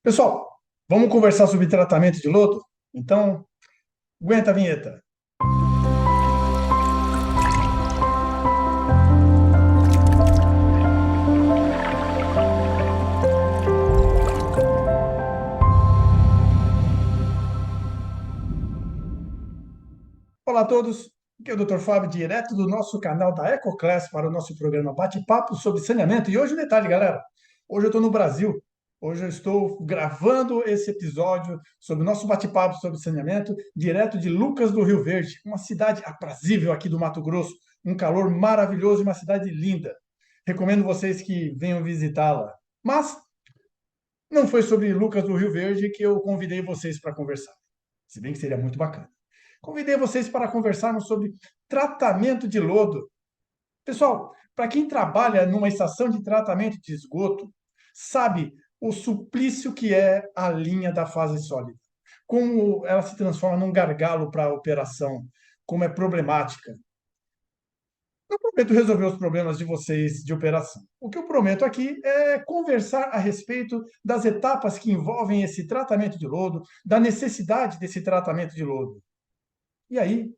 Pessoal, vamos conversar sobre tratamento de lodo? Então, aguenta a vinheta. Olá a todos, aqui é o Dr. Fábio, direto do nosso canal da EcoClass para o nosso programa Bate-Papo sobre saneamento. E hoje, um detalhe, galera, hoje eu estou no Brasil. Hoje eu estou gravando esse episódio sobre o nosso bate-papo sobre saneamento, direto de Lucas do Rio Verde, uma cidade aprazível aqui do Mato Grosso, um calor maravilhoso e uma cidade linda. Recomendo vocês que venham visitá-la. Mas não foi sobre Lucas do Rio Verde que eu convidei vocês para conversar, se bem que seria muito bacana. Convidei vocês para conversarmos sobre tratamento de lodo. Pessoal, para quem trabalha numa estação de tratamento de esgoto, sabe o suplício que é a linha da fase sólida. Como ela se transforma num gargalo para a operação, como é problemática. Não prometo resolver os problemas de vocês de operação. O que eu prometo aqui é conversar a respeito das etapas que envolvem esse tratamento de lodo, da necessidade desse tratamento de lodo. E aí,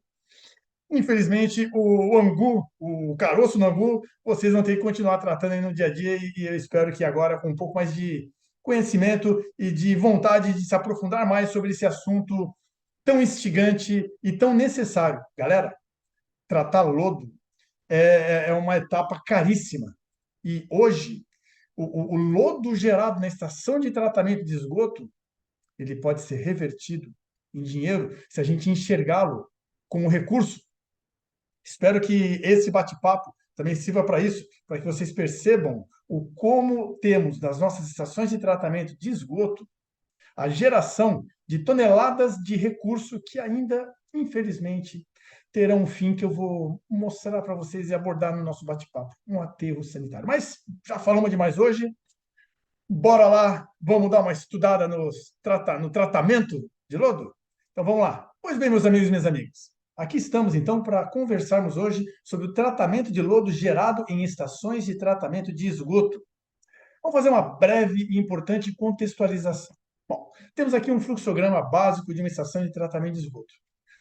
infelizmente, o angu, o caroço no angu, vocês vão ter que continuar tratando aí no dia a dia e eu espero que agora, com um pouco mais de conhecimento e de vontade de se aprofundar mais sobre esse assunto tão instigante e tão necessário. Galera, tratar lodo é uma etapa caríssima. E hoje, o lodo gerado na estação de tratamento de esgoto, ele pode ser revertido em dinheiro se a gente enxergá-lo como recurso. Espero que esse bate-papo também sirva para isso, para que vocês percebam o como temos nas nossas estações de tratamento de esgoto a geração de toneladas de recurso que ainda, infelizmente, terão um fim que eu vou mostrar para vocês e abordar no nosso bate-papo, um aterro sanitário. Mas já falamos demais hoje, bora lá, vamos dar uma estudada no tratamento de lodo? Então vamos lá. Pois bem, meus amigos e minhas amigas, aqui estamos então para conversarmos hoje sobre o tratamento de lodo gerado em estações de tratamento de esgoto. Vamos fazer uma breve e importante contextualização. Bom, temos aqui um fluxograma básico de uma estação de tratamento de esgoto.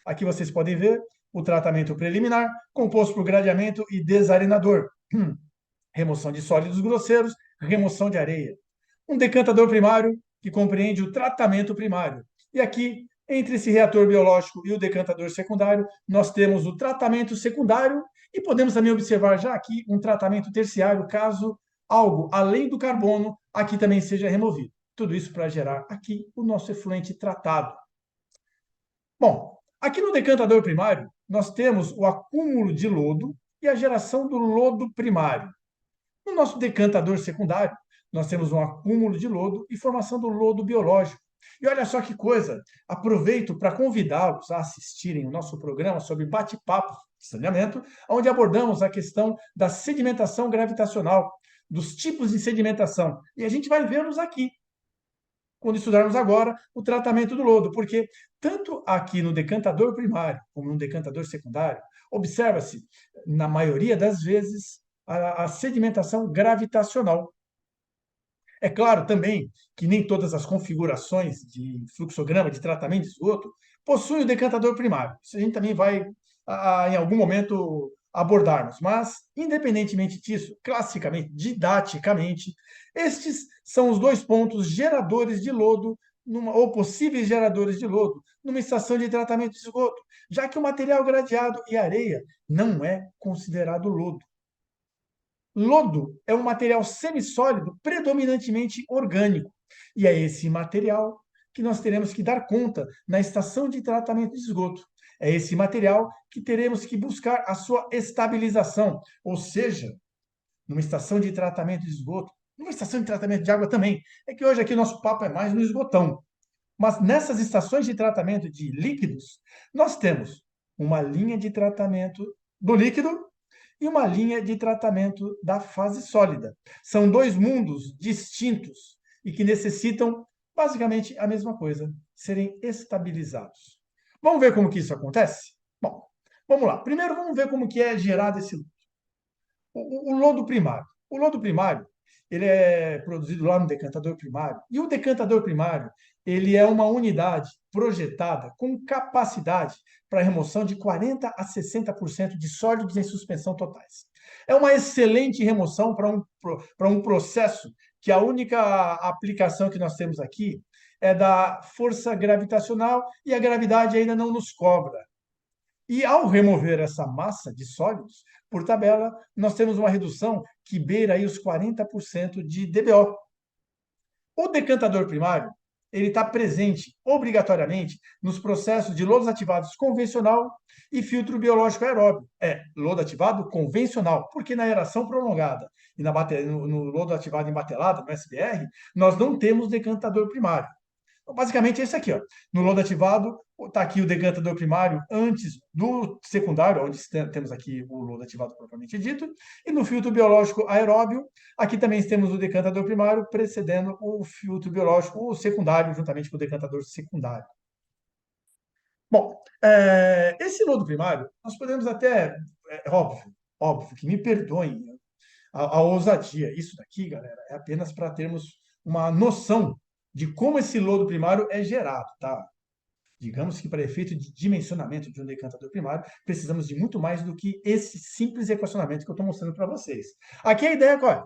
Aqui vocês podem ver o tratamento preliminar, composto por gradeamento e desarenador, remoção de sólidos grosseiros, remoção de areia. Um decantador primário, que compreende o tratamento primário. E aqui, entre esse reator biológico e o decantador secundário, nós temos o tratamento secundário e podemos também observar já aqui um tratamento terciário, caso algo além do carbono aqui também seja removido. Tudo isso para gerar aqui o nosso efluente tratado. Bom, aqui no decantador primário, nós temos o acúmulo de lodo e a geração do lodo primário. No nosso decantador secundário, nós temos um acúmulo de lodo e formação do lodo biológico. E olha só que coisa, aproveito para convidá-los a assistirem o nosso programa sobre bate-papo de saneamento, onde abordamos a questão da sedimentação gravitacional, dos tipos de sedimentação. E a gente vai vê-los aqui, quando estudarmos agora o tratamento do lodo, porque tanto aqui no decantador primário como no decantador secundário, observa-se, na maioria das vezes, a sedimentação gravitacional. É claro também que nem todas as configurações de fluxograma de tratamento de esgoto possuem o decantador primário. Isso a gente também vai, em algum momento, abordarmos. Mas, independentemente disso, classicamente, didaticamente, estes são os dois pontos geradores de lodo, ou possíveis geradores de lodo, numa estação de tratamento de esgoto, já que o material gradeado e areia não é considerado lodo. Lodo é um material semissólido predominantemente orgânico. E é esse material que nós teremos que dar conta na estação de tratamento de esgoto. É esse material que teremos que buscar a sua estabilização, ou seja, numa estação de tratamento de esgoto, numa estação de tratamento de água também. É que hoje aqui nosso papo é mais no esgotão. Mas nessas estações de tratamento de líquidos, nós temos uma linha de tratamento do líquido e uma linha de tratamento da fase sólida. São dois mundos distintos e que necessitam basicamente a mesma coisa, serem estabilizados. Vamos ver como que isso acontece? Bom, vamos lá. Primeiro vamos ver como que é gerado esse lodo. O lodo primário. O lodo primário, ele é produzido lá no decantador primário. E o decantador primário, ele é uma unidade projetada com capacidade para remoção de 40 a 60% de sólidos em suspensão totais. É uma excelente remoção para um processo que a única aplicação que nós temos aqui é da força gravitacional e a gravidade ainda não nos cobra. E ao remover essa massa de sólidos, por tabela, nós temos uma redução que beira aí os 40% de DBO. O decantador primário, ele está presente obrigatoriamente nos processos de lodos ativados convencional e filtro biológico aeróbio. É, lodo ativado convencional, porque na aeração prolongada e no lodo ativado em batelada, no SBR, nós não temos decantador primário. Então, basicamente, é isso aqui. Ó. No lodo ativado, está aqui o decantador primário antes do secundário, onde temos aqui o lodo ativado propriamente dito, e no filtro biológico aeróbio, aqui também temos o decantador primário precedendo o filtro biológico o secundário, juntamente com o decantador secundário. Bom, esse lodo primário, nós podemos até, óbvio, que me perdoem a ousadia. Isso daqui, galera, é apenas para termos uma noção de como esse lodo primário é gerado, tá? Digamos que para efeito de dimensionamento de um decantador primário, precisamos de muito mais do que esse simples equacionamento que eu estou mostrando para vocês. Aqui a ideia qual é?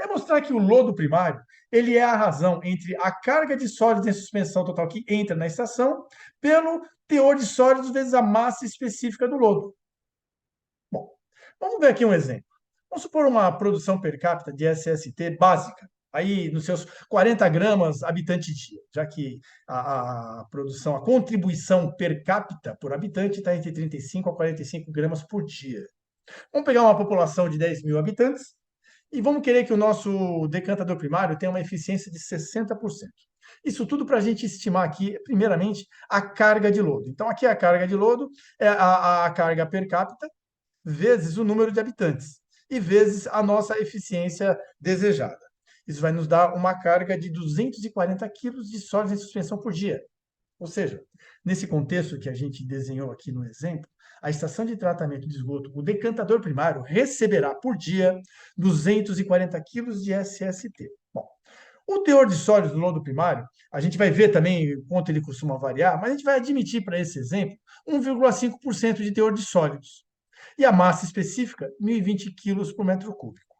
É mostrar que o lodo primário, ele é a razão entre a carga de sólidos em suspensão total que entra na estação pelo teor de sólidos vezes a massa específica do lodo. Bom, vamos ver aqui um exemplo. Vamos supor uma produção per capita de SST básica, aí nos seus 40 gramas habitante dia, já que a produção, a contribuição per capita por habitante está entre 35 a 45 gramas por dia. Vamos pegar uma população de 10 mil habitantes e vamos querer que o nosso decantador primário tenha uma eficiência de 60%. Isso tudo para a gente estimar aqui, primeiramente, a carga de lodo. Então, aqui a carga de lodo é a carga per capita vezes o número de habitantes e vezes a nossa eficiência desejada. Isso vai nos dar uma carga de 240 quilos de sólidos em suspensão por dia. Ou seja, nesse contexto que a gente desenhou aqui no exemplo, a estação de tratamento de esgoto, o decantador primário, receberá por dia 240 quilos de SST. Bom, o teor de sólidos do lodo primário, a gente vai ver também quanto ele costuma variar, mas a gente vai admitir para esse exemplo 1,5% de teor de sólidos. E a massa específica, 1.020 quilos por metro cúbico.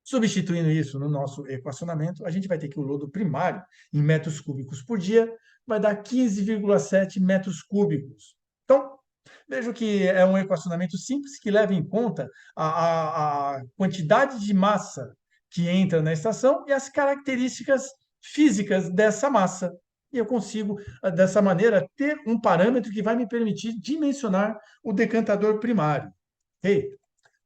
Substituindo isso no nosso equacionamento, a gente vai ter que o lodo primário, em metros cúbicos por dia, vai dar 15,7 metros cúbicos. Então, vejo que é um equacionamento simples que leva em conta a quantidade de massa que entra na estação e as características físicas dessa massa. E eu consigo, dessa maneira, ter um parâmetro que vai me permitir dimensionar o decantador primário. Ok?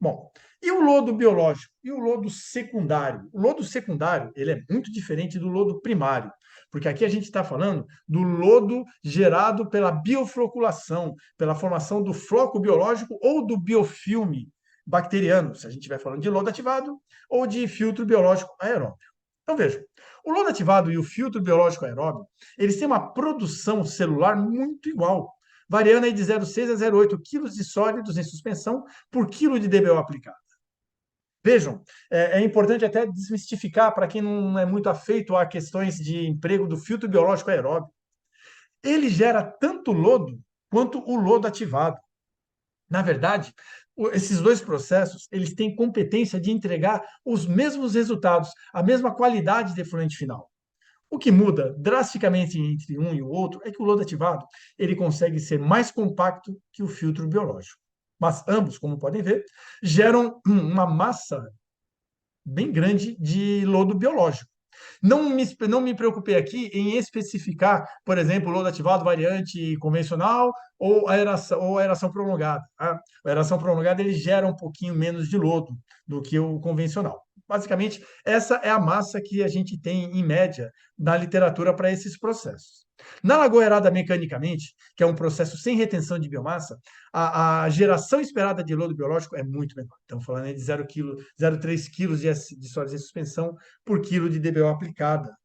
Bom, e o lodo biológico? E o lodo secundário? O lodo secundário, ele é muito diferente do lodo primário, porque aqui a gente está falando do lodo gerado pela biofloculação, pela formação do floco biológico ou do biofilme bacteriano, se a gente estiver falando de lodo ativado ou de filtro biológico aeróbio. Então, veja, o lodo ativado e o filtro biológico aeróbio, eles têm uma produção celular muito igual, variando aí de 0,6 a 0,8 quilos de sólidos em suspensão por quilo de DBO aplicado. Vejam, é importante até desmistificar para quem não é muito afeito a questões de emprego do filtro biológico aeróbio. Ele gera tanto lodo quanto o lodo ativado. Na verdade, esses dois processos, eles têm competência de entregar os mesmos resultados, a mesma qualidade de efluente final. O que muda drasticamente entre um e o outro é que o lodo ativado ele consegue ser mais compacto que o filtro biológico. Mas ambos, como podem ver, geram uma massa bem grande de lodo biológico. Não me preocupei aqui em especificar, por exemplo, lodo ativado variante convencional ou aeração prolongada. Tá? A aeração prolongada ele gera um pouquinho menos de lodo do que o convencional. Basicamente, essa é a massa que a gente tem, em média, na literatura para esses processos. Na lagoa aerada mecanicamente, que é um processo sem retenção de biomassa, a geração esperada de lodo biológico é muito menor. Estamos falando aí de 0,3 kg de sólidos em suspensão por quilo de DBO aplicada.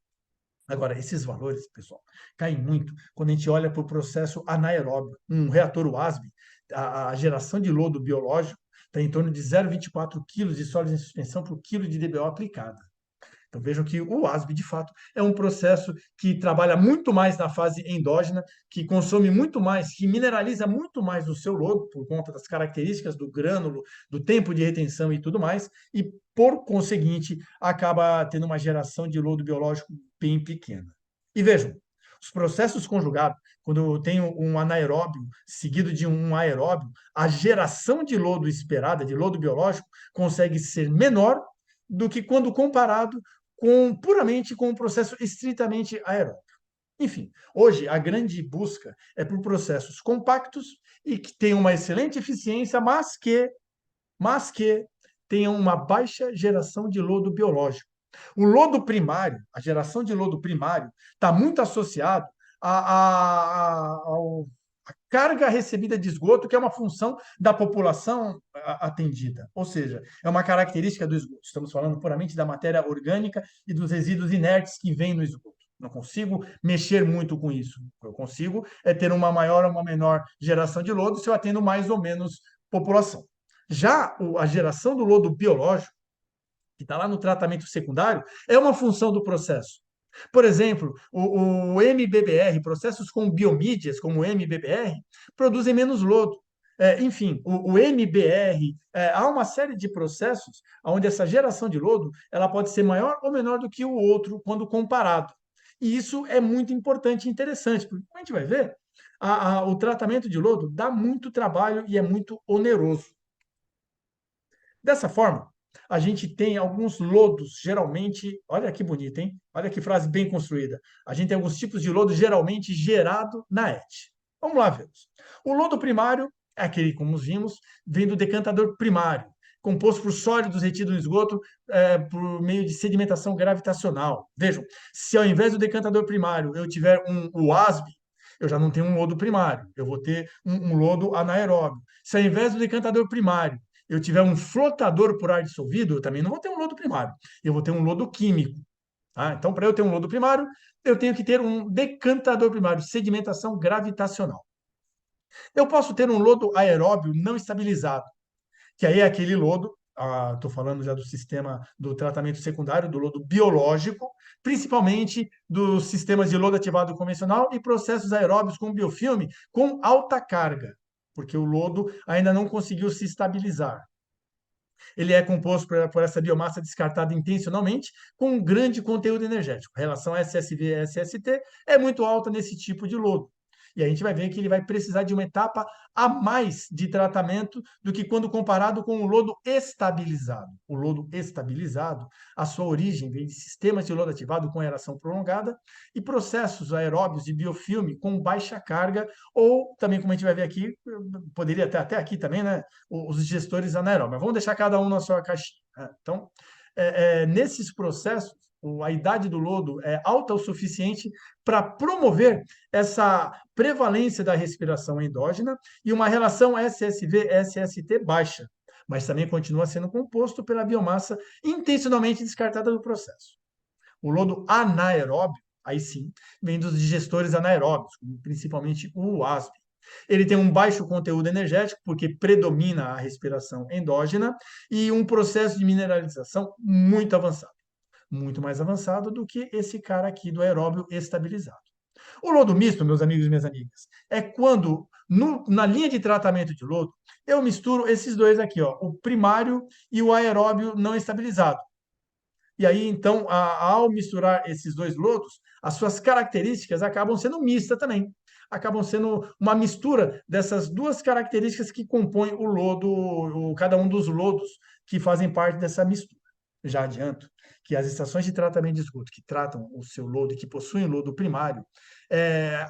Agora, esses valores, pessoal, caem muito quando a gente olha para o processo anaeróbio. Um reator WASB, a geração de lodo biológico está em torno de 0,24 quilos de sólidos em suspensão por quilo de DBO aplicada. Então vejam que o ASB, de fato, é um processo que trabalha muito mais na fase endógena, que consome muito mais, que mineraliza muito mais o seu lodo, por conta das características do grânulo, do tempo de retenção e tudo mais, e, por conseguinte, acaba tendo uma geração de lodo biológico bem pequena. E vejam, os processos conjugados, quando eu tenho um anaeróbio seguido de um aeróbio, a geração de lodo esperada, de lodo biológico, consegue ser menor do que quando comparado puramente com um processo estritamente aeróbico. Enfim, hoje a grande busca é por processos compactos e que tenham uma excelente eficiência, mas que tenham uma baixa geração de lodo biológico. O lodo primário, a geração de lodo primário, está muito associado ao carga recebida de esgoto, que é uma função da população atendida. Ou seja, é uma característica do esgoto. Estamos falando puramente da matéria orgânica e dos resíduos inertes que vêm no esgoto. Não consigo mexer muito com isso. Eu consigo ter uma maior ou uma menor geração de lodo se eu atendo mais ou menos população. Já a geração do lodo biológico, que está lá no tratamento secundário, é uma função do processo. Por exemplo, o MBBR, processos com biomídias, como o MBBR, produzem menos lodo. Enfim, o MBR, há uma série de processos onde essa geração de lodo ela pode ser maior ou menor do que o outro quando comparado. E isso é muito importante e interessante, porque, como a gente vai ver, o tratamento de lodo dá muito trabalho e é muito oneroso. Dessa forma, a gente tem alguns lodos, geralmente, olha que bonito, hein? Olha que frase bem construída. A gente tem alguns tipos de lodo geralmente gerado na ET. Vamos lá ver. O lodo primário é aquele, como vimos, vem do decantador primário, composto por sólidos retidos no esgoto por meio de sedimentação gravitacional. Vejam, se ao invés do decantador primário eu tiver o ASB, eu já não tenho um lodo primário, eu vou ter um lodo anaeróbio. Se ao invés do decantador primário eu tiver um flotador por ar dissolvido, eu também não vou ter um lodo primário, eu vou ter um lodo químico. Tá? Então, para eu ter um lodo primário, eu tenho que ter um decantador primário, sedimentação gravitacional. Eu posso ter um lodo aeróbio não estabilizado, que aí é aquele lodo, estou falando já do sistema do tratamento secundário, do lodo biológico, principalmente dos sistemas de lodo ativado convencional e processos aeróbios com biofilme com alta carga, porque o lodo ainda não conseguiu se estabilizar. Ele é composto por essa biomassa descartada intencionalmente com um grande conteúdo energético. A relação SSV e SST é muito alta nesse tipo de lodo. E a gente vai ver que ele vai precisar de uma etapa a mais de tratamento do que quando comparado com o lodo estabilizado. O lodo estabilizado, a sua origem vem de sistemas de lodo ativado com aeração prolongada e processos aeróbios de biofilme com baixa carga, ou também, como a gente vai ver aqui, poderia ter até aqui também, né? Os gestores anaeróbios. Vamos deixar cada um na sua caixinha. Né? Então, nesses processos, a idade do lodo é alta o suficiente para promover essa prevalência da respiração endógena e uma relação SSV-SST baixa, mas também continua sendo composto pela biomassa intencionalmente descartada do processo. O lodo anaeróbio, aí sim, vem dos digestores anaeróbios, principalmente o ASP. Ele tem um baixo conteúdo energético, porque predomina a respiração endógena, e um processo de mineralização muito avançado. Muito mais avançado do que esse cara aqui do aeróbio estabilizado. O lodo misto, meus amigos e minhas amigas, é quando, na linha de tratamento de lodo, eu misturo esses dois aqui, ó, o primário e o aeróbio não estabilizado. E aí, então, ao misturar esses dois lodos, as suas características acabam sendo mistas também. Acabam sendo uma mistura dessas duas características que compõem o lodo, cada um dos lodos que fazem parte dessa mistura. Já adianto que as estações de tratamento de esgoto que tratam o seu lodo e que possuem o lodo primário,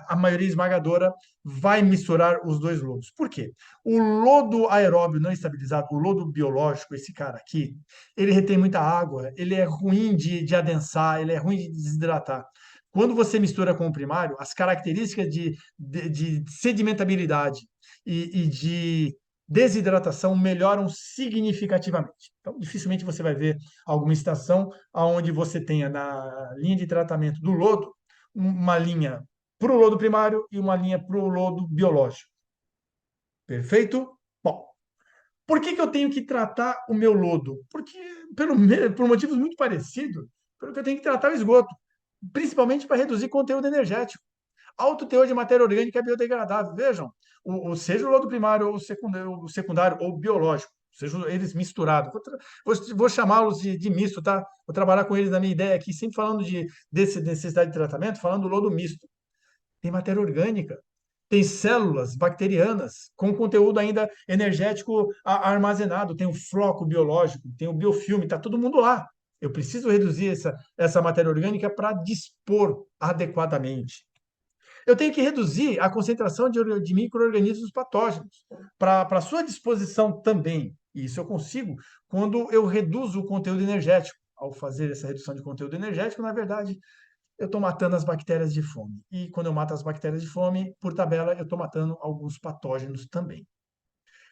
a maioria esmagadora vai misturar os dois lodos. Por quê? O lodo aeróbio não estabilizado, o lodo biológico, esse cara aqui, ele retém muita água, ele é ruim de adensar, ele é ruim de desidratar. Quando você mistura com o primário, as características de sedimentabilidade e de desidratação melhoram significativamente. Então, dificilmente você vai ver alguma estação onde você tenha na linha de tratamento do lodo uma linha para o lodo primário e uma linha para o lodo biológico. Perfeito? Bom, Por que que eu tenho que tratar o meu lodo? Porque, por motivos muito parecidos, pelo que eu tenho que tratar o esgoto, principalmente para reduzir conteúdo energético. Alto teor de matéria orgânica biodegradável. Vejam, seja o lodo primário ou o secundário ou biológico, sejam eles misturados. Vou chamá-los de misto, tá? Vou trabalhar com eles na minha ideia aqui, sempre falando desse necessidade de tratamento, falando do lodo misto. Tem matéria orgânica, tem células bacterianas com conteúdo ainda energético armazenado, tem o floco biológico, tem o biofilme, está todo mundo lá. Eu preciso reduzir essa matéria orgânica para dispor adequadamente. Eu tenho que reduzir a concentração de micro-organismos patógenos para sua disposição também. E isso eu consigo quando eu reduzo o conteúdo energético. Ao fazer essa redução de conteúdo energético, na verdade, eu estou matando as bactérias de fome. E quando eu mato as bactérias de fome, por tabela, eu estou matando alguns patógenos também.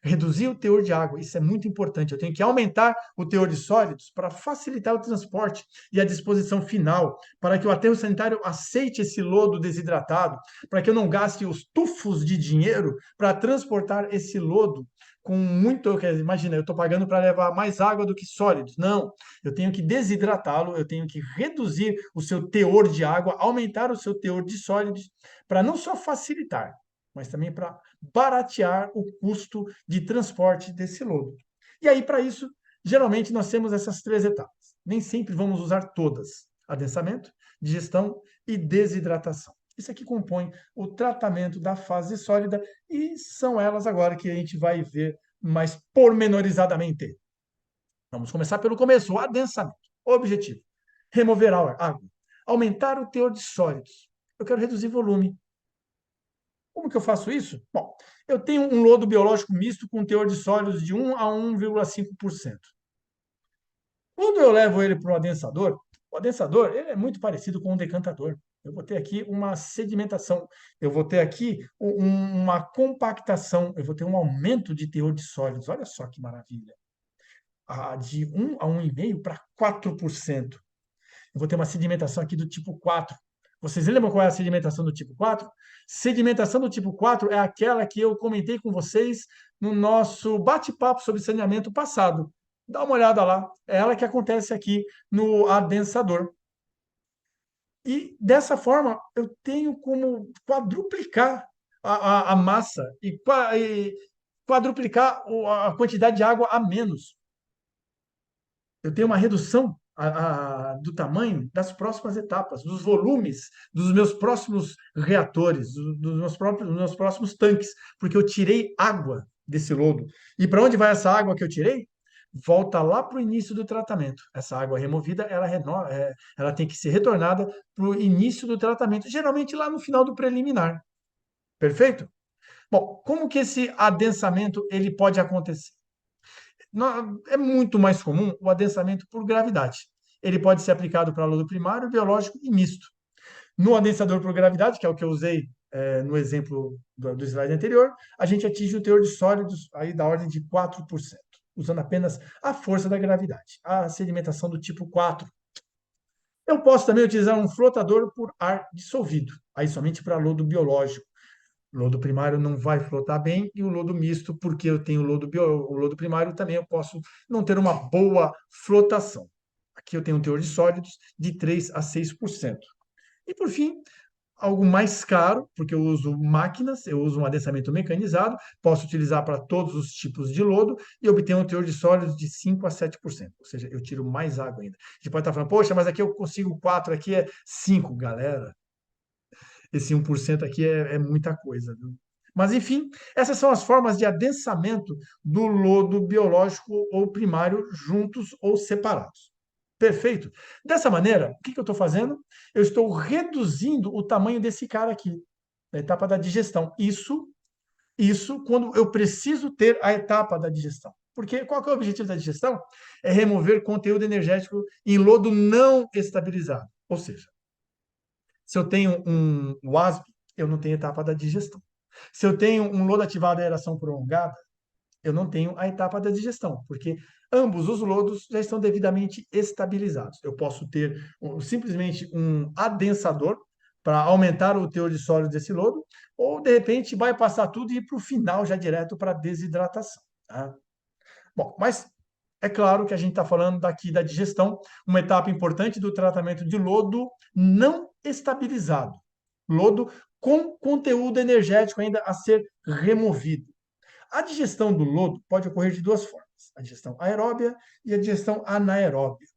Reduzir o teor de água, isso é muito importante. Eu tenho que aumentar o teor de sólidos para facilitar o transporte e a disposição final, para que o aterro sanitário aceite esse lodo desidratado, para que eu não gaste os tufos de dinheiro para transportar esse lodo com muito. Imagina, eu estou pagando para levar mais água do que sólidos. Não, eu tenho que desidratá-lo, eu tenho que reduzir o seu teor de água, aumentar o seu teor de sólidos, para não só facilitar, mas também para baratear o custo de transporte desse lodo. E aí, para isso, geralmente nós temos essas três etapas. Nem sempre vamos usar todas: adensamento, digestão e desidratação. Isso aqui compõe o tratamento da fase sólida e são elas agora que a gente vai ver mais pormenorizadamente. Vamos começar pelo começo, o adensamento. O objetivo: remover a água, aumentar o teor de sólidos. Eu quero reduzir volume. Como que eu faço isso? Bom, eu tenho um lodo biológico misto com teor de sólidos de 1 a 1,5%. Quando eu levo ele para o adensador ele é muito parecido com um decantador. Eu vou ter aqui uma sedimentação, eu vou ter aqui uma compactação, eu vou ter um aumento de teor de sólidos. Olha só que maravilha. De 1 a 1,5% para 4%. Eu vou ter uma sedimentação aqui do tipo 4. Vocês lembram qual é a sedimentação do tipo 4? Sedimentação do tipo 4 é aquela que eu comentei com vocês no nosso bate-papo sobre saneamento passado. Dá uma olhada lá. É ela que acontece aqui no adensador. E dessa forma, eu tenho como quadruplicar a massa e quadruplicar a quantidade de água a menos. Eu tenho uma redução do tamanho das próximas etapas, dos volumes dos meus próximos reatores, dos meus próximos tanques, porque eu tirei água desse lodo. E para onde vai essa água que eu tirei? Volta lá para o início do tratamento. Essa água removida, ela tem que ser retornada para o início do tratamento, geralmente lá no final do preliminar. Perfeito? Bom, como que esse adensamento ele pode acontecer? É muito mais comum o adensamento por gravidade. Ele pode ser aplicado para lodo primário, biológico e misto. No adensador por gravidade, que é o que eu usei no exemplo do slide anterior, a gente atinge o teor de sólidos aí da ordem de 4%, usando apenas a força da gravidade, a sedimentação do tipo 4. Eu posso também utilizar um flotador por ar dissolvido, aí somente para lodo biológico. O lodo primário não vai flotar bem e o lodo misto, porque eu tenho o lodo primário, também eu posso não ter uma boa flotação. Aqui eu tenho um teor de sólidos de 3 a 6%. E por fim, algo mais caro, porque eu uso máquinas, eu uso um adensamento mecanizado, posso utilizar para todos os tipos de lodo e obter um teor de sólidos de 5 a 7%. Ou seja, eu tiro mais água ainda. A gente pode estar falando, poxa, mas aqui eu consigo 4, aqui é 5. Galera, esse 1% aqui é muita coisa, viu? Mas, enfim, essas são as formas de adensamento do lodo biológico ou primário, juntos ou separados. Perfeito? Dessa maneira, o que eu estou fazendo? Eu estou reduzindo o tamanho desse cara aqui, da etapa da digestão. Isso quando eu preciso ter a etapa da digestão. Porque qual que é o objetivo da digestão? É remover conteúdo energético em lodo não estabilizado. Ou seja, se eu tenho um WASP, eu não tenho etapa da digestão. Se eu tenho um lodo ativado à aeração prolongada, eu não tenho a etapa da digestão, porque ambos os lodos já estão devidamente estabilizados. Eu posso ter simplesmente um adensador para aumentar o teor de sólido desse lodo, ou de repente vai passar tudo e ir para o final já direto para a desidratação. Tá? Bom, mas é claro que a gente está falando daqui da digestão, uma etapa importante do tratamento de lodo não estabilizado. Lodo com conteúdo energético ainda a ser removido. A digestão do lodo pode ocorrer de duas formas: a digestão aeróbia e a digestão anaeróbia.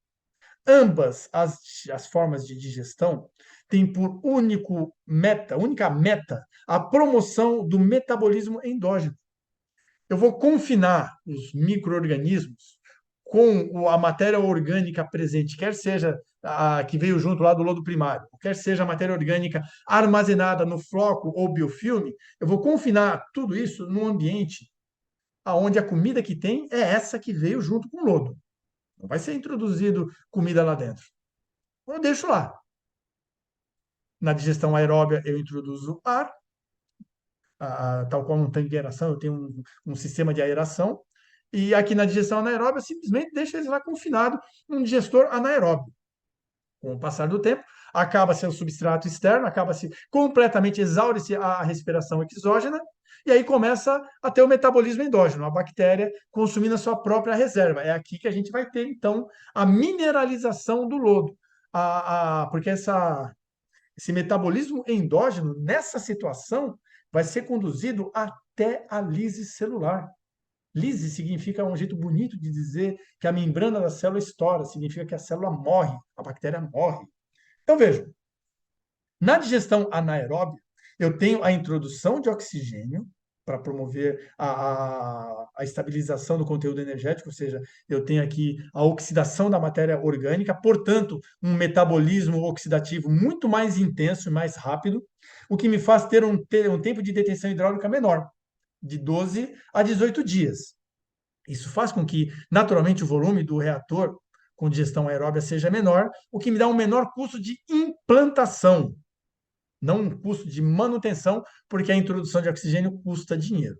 Ambas as formas de digestão têm por única meta, a promoção do metabolismo endógeno. Eu vou confinar os micro-organismos com a matéria orgânica presente, quer seja a que veio junto lá do lodo primário, quer seja a matéria orgânica armazenada no floco ou biofilme, eu vou confinar tudo isso num ambiente onde a comida que tem é essa que veio junto com o lodo. Não vai ser introduzido comida lá dentro. Eu deixo lá. Na digestão aeróbia, eu introduzo ar, tal qual um tanque de aeração, eu tenho um sistema de aeração. E aqui na digestão anaeróbia, simplesmente deixa eles lá confinado num digestor anaeróbio. Com o passar do tempo, acaba-se o substrato externo, acaba-se completamente, exaure-se a respiração exógena, e aí começa a ter o metabolismo endógeno, a bactéria consumindo a sua própria reserva. É aqui que a gente vai ter, então, a mineralização do lodo. Porque esse metabolismo endógeno, nessa situação, vai ser conduzido até a lise celular. Lise significa um jeito bonito de dizer que a membrana da célula estoura, significa que a célula morre, a bactéria morre. Então, veja, na digestão anaeróbia, eu tenho a introdução de oxigênio para promover a estabilização do conteúdo energético, ou seja, eu tenho aqui a oxidação da matéria orgânica, portanto, um metabolismo oxidativo muito mais intenso e mais rápido, o que me faz ter um tempo de detenção hidráulica menor, de 12 a 18 dias. Isso faz com que, naturalmente, o volume do reator com digestão aeróbia seja menor, o que me dá um menor custo de implantação, não um custo de manutenção, porque a introdução de oxigênio custa dinheiro.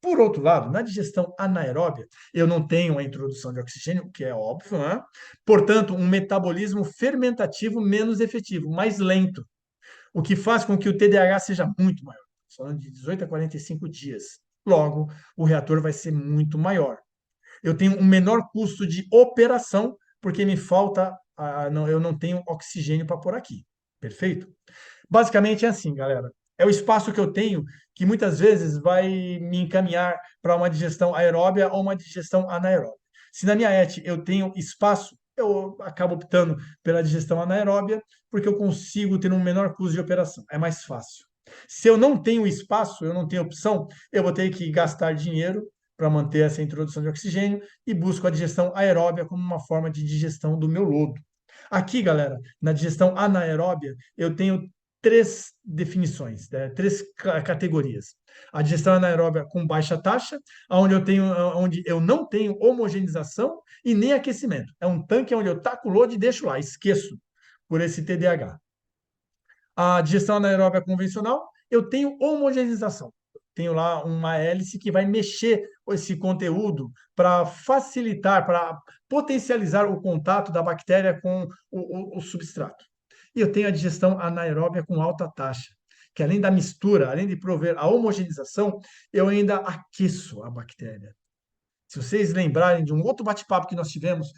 Por outro lado, na digestão anaeróbia, eu não tenho a introdução de oxigênio, que é óbvio, né? Portanto, um metabolismo fermentativo menos efetivo, mais lento, o que faz com que o TDAH seja muito maior. Falando de 18 a 45 dias. Logo, o reator vai ser muito maior. Eu tenho um menor custo de operação, porque me falta, eu não tenho oxigênio para pôr aqui. Perfeito? Basicamente é assim, galera. É o espaço que eu tenho que muitas vezes vai me encaminhar para uma digestão aeróbia ou uma digestão anaeróbia. Se na minha ET eu tenho espaço, eu acabo optando pela digestão anaeróbia, porque eu consigo ter um menor custo de operação. É mais fácil. Se eu não tenho espaço, eu não tenho opção, eu vou ter que gastar dinheiro para manter essa introdução de oxigênio e busco a digestão aeróbia como uma forma de digestão do meu lodo. Aqui, galera, na digestão anaeróbia, eu tenho três definições, né? Três categorias. A digestão anaeróbia com baixa taxa, onde eu não tenho homogeneização e nem aquecimento. É um tanque onde eu taco o lodo e deixo lá, esqueço por esse TDAH. A digestão anaeróbia convencional, eu tenho homogeneização. Tenho lá uma hélice que vai mexer esse conteúdo para facilitar, para potencializar o contato da bactéria com o substrato. E eu tenho a digestão anaeróbia com alta taxa, que além da mistura, além de prover a homogeneização, eu ainda aqueço a bactéria. Se vocês lembrarem de um outro bate-papo que nós tivemos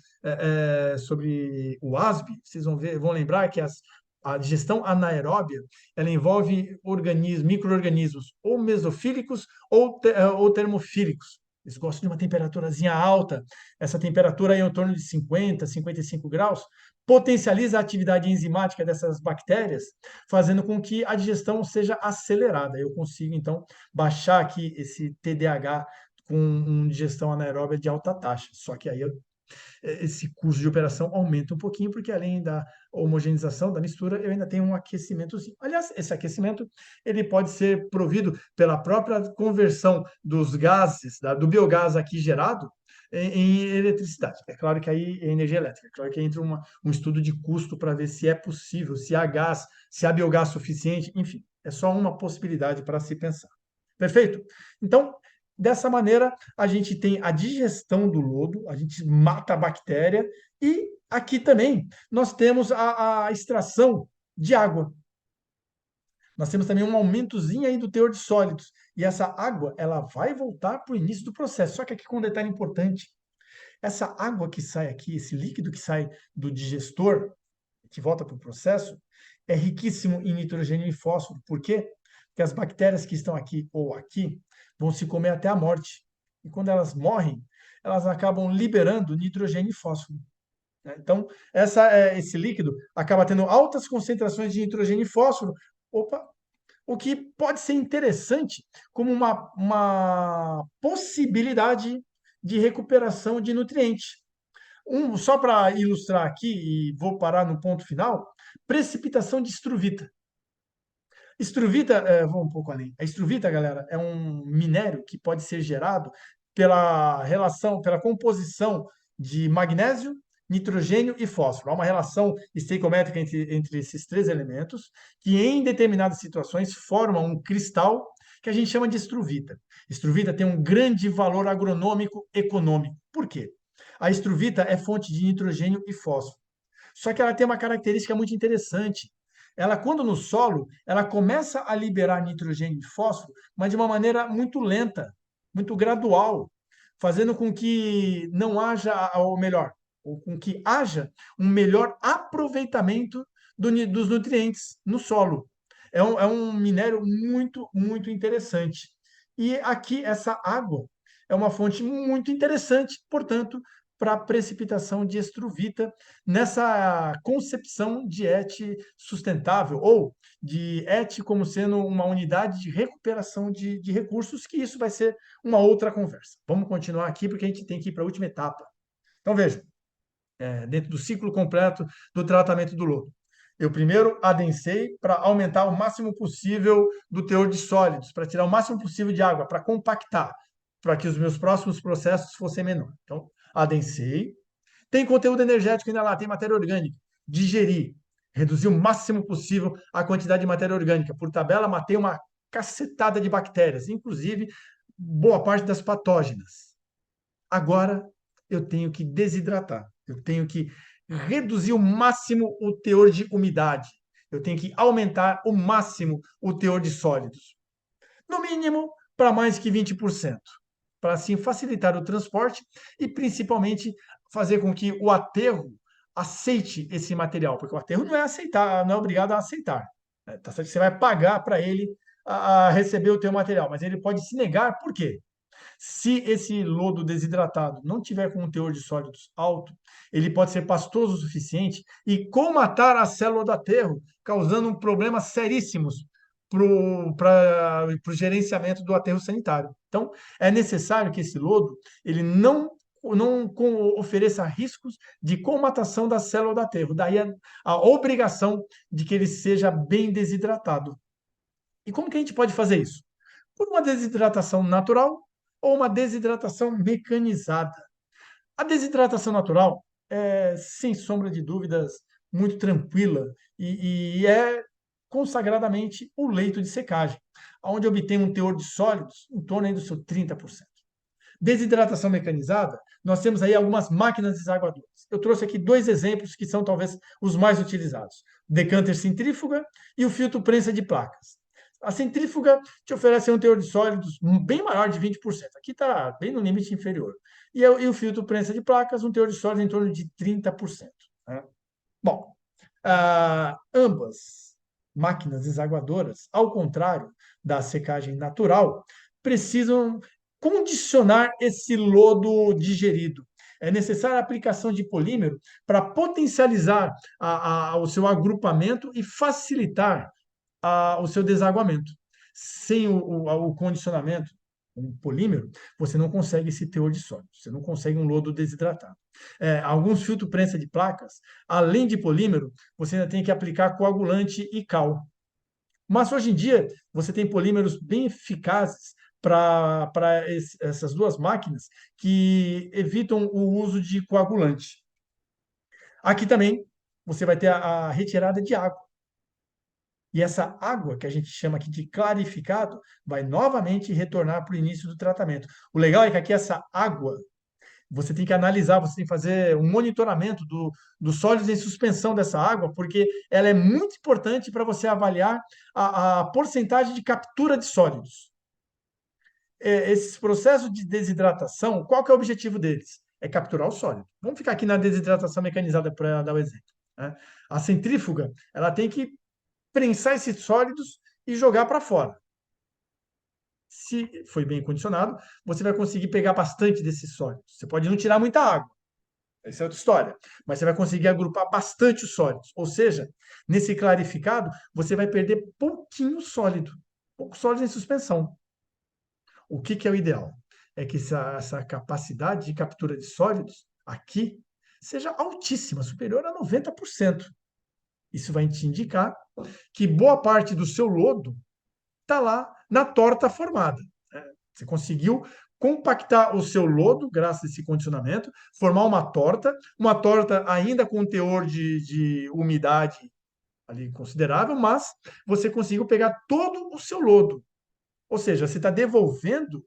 sobre o ASB, vocês vão lembrar que a digestão anaeróbia ela envolve micro-organismos ou mesofílicos ou termofílicos. Eles gostam de uma temperaturazinha alta. Essa temperatura é em torno de 50, 55 graus, potencializa a atividade enzimática dessas bactérias, fazendo com que a digestão seja acelerada. Eu consigo, então, baixar aqui esse TDAH com uma digestão anaeróbia de alta taxa. Só que aí esse custo de operação aumenta um pouquinho, porque além da homogeneização, da mistura, eu ainda tenho um aquecimentozinho. Aliás, esse aquecimento ele pode ser provido pela própria conversão dos gases, do biogás aqui gerado, em eletricidade. É claro que aí é energia elétrica. É claro que entra um estudo de custo para ver se é possível, se há gás, se há biogás suficiente, enfim. É só uma possibilidade para se pensar. Perfeito? Então, dessa maneira, a gente tem a digestão do lodo, a gente mata a bactéria e aqui também nós temos a extração de água. Nós temos também um aumentozinho aí do teor de sólidos. E essa água, ela vai voltar para o início do processo. Só que aqui com um detalhe importante. essa água que sai aqui, esse líquido que sai do digestor, que volta para o processo, é riquíssimo em nitrogênio e fósforo. Por quê? Porque as bactérias que estão aqui ou aqui vão se comer até a morte. E quando elas morrem, elas acabam liberando nitrogênio e fósforo, né? Então, esse líquido acaba tendo altas concentrações de nitrogênio e fósforo. Opa, o que pode ser interessante como uma possibilidade de recuperação de nutrientes. Só para ilustrar aqui, e vou parar no ponto final, precipitação de estruvita. Estruvita, vou um pouco além. A estruvita, galera, é um minério que pode ser gerado pela composição de magnésio, nitrogênio e fósforo. Há uma relação estequiométrica entre esses três elementos, que em determinadas situações formam um cristal que a gente chama de estruvita. Estruvita tem um grande valor agronômico econômico. Por quê? A estruvita é fonte de nitrogênio e fósforo. Só que ela tem uma característica muito interessante. Ela, quando no solo, ela começa a liberar nitrogênio e fósforo, mas de uma maneira muito lenta, muito gradual, fazendo com que não haja, ou melhor, ou com que haja um melhor aproveitamento dos nutrientes no solo. É um minério muito, muito interessante. E aqui, essa água é uma fonte muito interessante, portanto, para a precipitação de estruvita nessa concepção de ET sustentável ou de ET como sendo uma unidade de recuperação de recursos, que isso vai ser uma outra conversa. Vamos continuar aqui porque a gente tem que ir para a última etapa. Então, veja, dentro do ciclo completo do tratamento do lodo. Eu primeiro adensei para aumentar o máximo possível do teor de sólidos, para tirar o máximo possível de água, para compactar, para que os meus próximos processos fossem menores. Então, adensei, tem conteúdo energético ainda lá, tem matéria orgânica. Digerir, reduzir o máximo possível a quantidade de matéria orgânica. Por tabela, matei uma cacetada de bactérias, inclusive boa parte das patógenas. Agora eu tenho que desidratar, eu tenho que reduzir o máximo o teor de umidade, eu tenho que aumentar o máximo o teor de sólidos, no mínimo para mais que 20%, para assim facilitar o transporte e principalmente fazer com que o aterro aceite esse material, porque o aterro não é aceitar, não é obrigado a aceitar, né? Tá certo que você vai pagar para ele a receber o teu material, mas ele pode se negar, por quê? Se esse lodo desidratado não tiver com um teor de sólidos alto, ele pode ser pastoso o suficiente e comatar a célula do aterro, causando problemas seríssimos para o gerenciamento do aterro sanitário. Então, é necessário que esse lodo ele não ofereça riscos de comatação da célula do aterro. Daí a obrigação de que ele seja bem desidratado. E como que a gente pode fazer isso? Por uma desidratação natural ou uma desidratação mecanizada. A desidratação natural é, sem sombra de dúvidas, muito tranquila e é consagradamente o leito de secagem, onde obtém um teor de sólidos em torno aí do seu 30%. Desidratação mecanizada, nós temos aí algumas máquinas desaguadoras. Eu trouxe aqui dois exemplos que são talvez os mais utilizados: decanter centrífuga e o filtro prensa de placas. A centrífuga te oferece um teor de sólidos bem maior de 20%. Aqui está bem no limite inferior. E o filtro prensa de placas, um teor de sólidos em torno de 30%. Né? Bom, ambas máquinas desaguadoras, ao contrário da secagem natural, precisam condicionar esse lodo digerido. É necessária a aplicação de polímero para potencializar o seu agrupamento e facilitar o seu desaguamento. Sem o condicionamento, um polímero, você não consegue esse teor de sólido, você não consegue um lodo desidratado. Alguns filtros prensa de placas, além de polímero, você ainda tem que aplicar coagulante e cal. Mas hoje em dia, você tem polímeros bem eficazes para essas duas máquinas que evitam o uso de coagulante. Aqui também você vai ter a retirada de água. E essa água, que a gente chama aqui de clarificado, vai novamente retornar para o início do tratamento. O legal é que aqui essa água, você tem que analisar, você tem que fazer um monitoramento dos sólidos em suspensão dessa água, porque ela é muito importante para você avaliar a porcentagem de captura de sólidos. Esses processos de desidratação, qual que é o objetivo deles? é capturar o sólido. Vamos ficar aqui na desidratação mecanizada para dar o exemplo, né? A centrífuga, ela tem que prensar esses sólidos e jogar para fora. Se foi bem condicionado, você vai conseguir pegar bastante desses sólidos. Você pode não tirar muita água, essa é outra história, mas você vai conseguir agrupar bastante os sólidos. Ou seja, nesse clarificado, você vai perder pouquinho sólido, pouco sólido em suspensão. O que é o ideal? É que essa capacidade de captura de sólidos aqui seja altíssima, superior a 90%. Isso vai te indicar que boa parte do seu lodo está lá na torta formada, né? Você conseguiu compactar o seu lodo, graças a esse condicionamento, formar uma torta ainda com teor de umidade ali considerável, mas você conseguiu pegar todo o seu lodo. Ou seja, você está devolvendo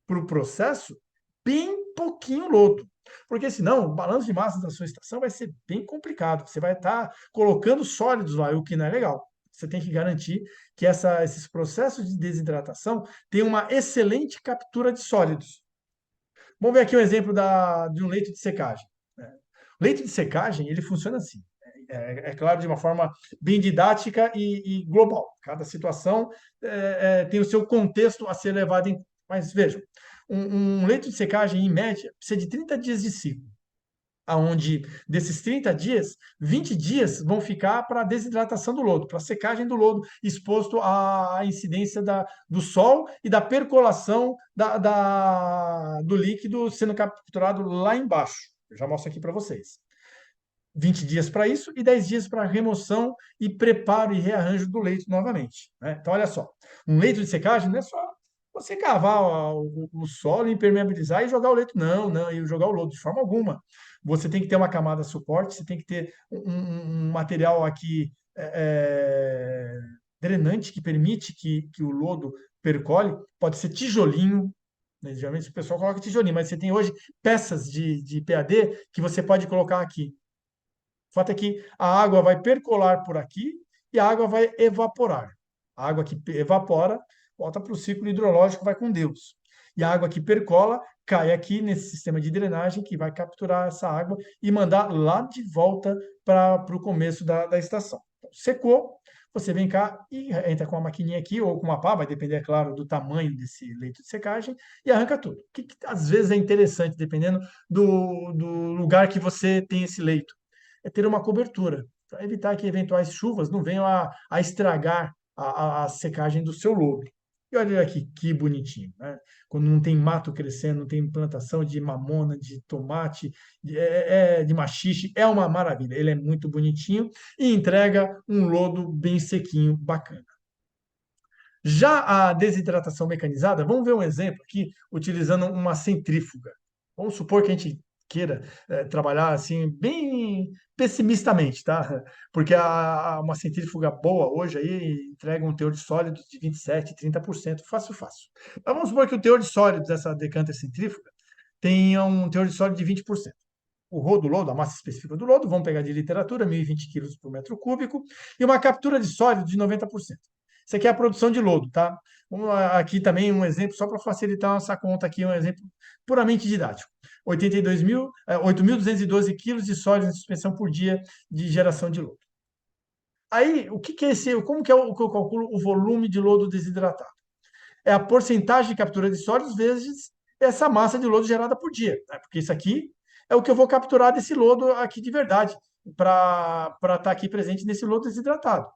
para o processo bem pouquinho lodo. Porque senão o balanço de massa da sua estação vai ser bem complicado. Você vai estar colocando sólidos lá, o que não é legal. Você tem que garantir que esses processos de desidratação tenham uma excelente captura de sólidos. Vamos ver aqui um exemplo de um leito de secagem, né? O leito de secagem, ele funciona assim. É claro, de uma forma bem didática e global. Cada situação tem o seu contexto a ser levado em. Mas vejam, um leito de secagem, em média, precisa de 30 dias de ciclo, aonde desses 30 dias, 20 dias vão ficar para a desidratação do lodo, para a secagem do lodo, exposto à incidência do sol e da percolação do líquido sendo capturado lá embaixo. Eu já mostro aqui para vocês. 20 dias para isso e 10 dias para remoção e preparo e rearranjo do leito novamente, né? Então, olha só, um leito de secagem não é só você cavar o solo, impermeabilizar e jogar o leito. Não, não, e jogar o lodo, de forma alguma. Você tem que ter uma camada suporte, você tem que ter um material aqui drenante que permite que o lodo percole. Pode ser tijolinho, né? Geralmente o pessoal coloca tijolinho, mas você tem hoje peças de PAD que você pode colocar aqui. O fato é que a água vai percolar por aqui e a água vai evaporar. A água que evapora volta para o ciclo hidrológico, vai com Deus. E a água que percola cai aqui nesse sistema de drenagem que vai capturar essa água e mandar lá de volta para o começo da estação. Então, secou, você vem cá e entra com uma maquininha aqui ou com uma pá, vai depender, é claro, do tamanho desse leito de secagem, e arranca tudo. O que às vezes é interessante, dependendo do lugar que você tem esse leito, é ter uma cobertura, para evitar que eventuais chuvas não venham a estragar a secagem do seu lodo. E olha aqui que bonitinho, né? Quando não tem mato crescendo, não tem plantação de mamona, de tomate, de maxixe, é uma maravilha. Ele é muito bonitinho e entrega um lodo bem sequinho, bacana. Já a desidratação mecanizada, vamos ver um exemplo aqui, utilizando uma centrífuga. Vamos supor que a gente queira trabalhar assim, bem pessimistamente, tá? Porque uma centrífuga boa hoje aí entrega um teor de sólidos de 27, 30%, fácil, fácil. Mas vamos supor que o teor de sólidos dessa decanter centrífuga tenha um teor de sólido de 20%. O rodo lodo, a massa específica do lodo, vamos pegar de literatura, 1.020 quilos por metro cúbico, e uma captura de sólido de 90%. Isso aqui é a produção de lodo, tá? Aqui também um exemplo, só para facilitar essa conta aqui, um exemplo puramente didático. 8.212 quilos de sólidos em suspensão por dia de geração de lodo. Aí, o que é esse? Como que eu calculo o volume de lodo desidratado? É a porcentagem de captura de sólidos vezes essa massa de lodo gerada por dia, né? Porque isso aqui é o que eu vou capturar desse lodo aqui de verdade, para estar aqui presente nesse lodo desidratado.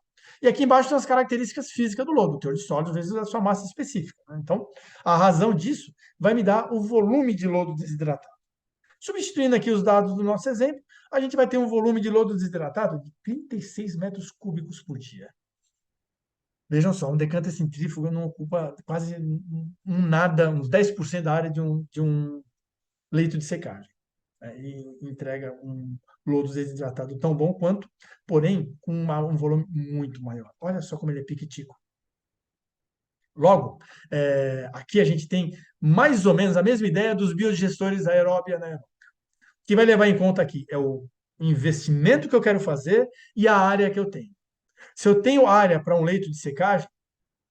E aqui embaixo são as características físicas do lodo, o teor de sólidos vezes a sua massa específica, né? Então, a razão disso vai me dar o volume de lodo desidratado. Substituindo aqui os dados do nosso exemplo, a gente vai ter um volume de lodo desidratado de 36 metros cúbicos por dia. Vejam só, um decanter centrífugo não ocupa quase nada, uns 10% da área de um leito de secagem, né? E entrega um lodo desidratado tão bom quanto, porém com um volume muito maior. Olha só como ele é piquitico. Logo, aqui a gente tem mais ou menos a mesma ideia dos biodigestores aeróbia, né? O que vai levar em conta aqui é o investimento que eu quero fazer e a área que eu tenho. Se eu tenho área para um leito de secagem,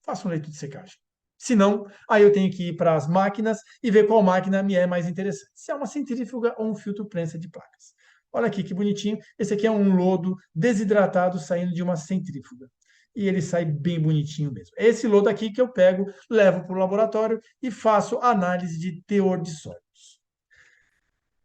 faça um leito de secagem. Se não, aí eu tenho que ir para as máquinas e ver qual máquina me é mais interessante. Se é uma centrífuga ou um filtro prensa de placas. Olha aqui que bonitinho. Esse aqui é um lodo desidratado saindo de uma centrífuga. E ele sai bem bonitinho mesmo. É esse lodo aqui que eu pego, levo para o laboratório e faço análise de teor de sólidos.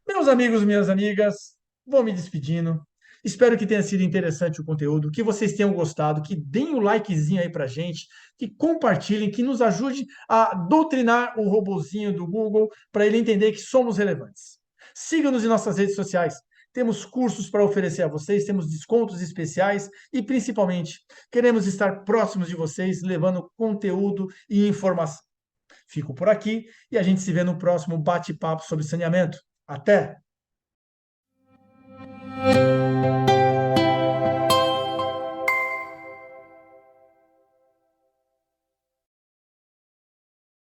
Meus amigos, minhas amigas, vou me despedindo. Espero que tenha sido interessante o conteúdo, que vocês tenham gostado, que deem o likezinho aí pra gente, que compartilhem, que nos ajude a doutrinar o robozinho do Google para ele entender que somos relevantes. Siga-nos em nossas redes sociais. Temos cursos para oferecer a vocês, temos descontos especiais e, principalmente, queremos estar próximos de vocês, levando conteúdo e informação. Fico por aqui e a gente se vê no próximo bate-papo sobre saneamento. Até!